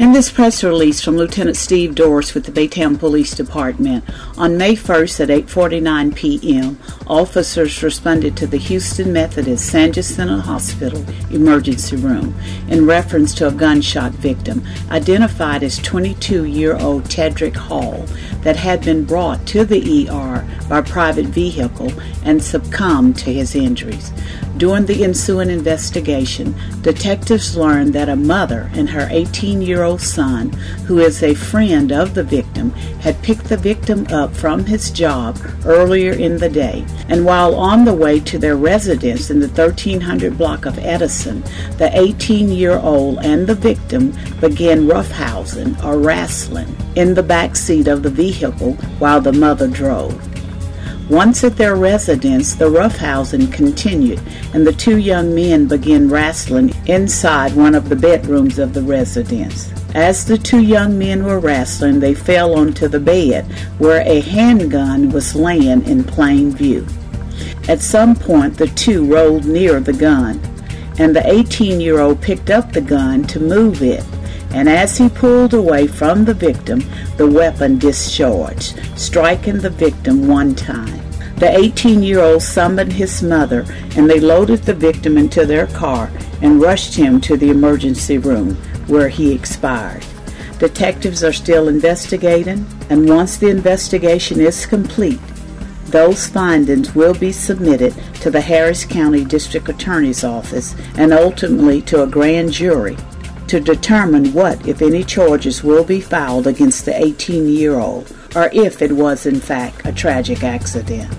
In this press release from Lieutenant Steve Doris with the Baytown Police Department, on May 1st at 8:49 p.m., officers responded to the Houston Methodist San Jacinto Hospital emergency room in reference to a gunshot victim identified as 22-year-old Tedrick Hall that had been brought to the ER by private vehicle and succumbed to his injuries. During the ensuing investigation, detectives learned that a mother and her 18-year-old son, who is a friend of the victim, had picked the victim up from his job earlier in the day, and while on the way to their residence in the 1300 block of Edison, the 18-year-old and the victim began roughhousing or wrestling in the back seat of the vehicle while the mother drove. Once at their residence, the roughhousing continued, and the two young men began wrestling inside one of the bedrooms of the residence. As the two young men were wrestling, they fell onto the bed, where a handgun was laying in plain view. At some point, the two rolled near the gun, and the 18-year-old picked up the gun to move it. And as he pulled away from the victim, the weapon discharged, striking the victim one time. The 18-year-old summoned his mother, and they loaded the victim into their car and rushed him to the emergency room, where he expired. Detectives are still investigating, and once the investigation is complete, those findings will be submitted to the Harris County District Attorney's Office and ultimately to a grand jury to determine what, if any, charges will be filed against the 18-year-old, or if it was in fact a tragic accident.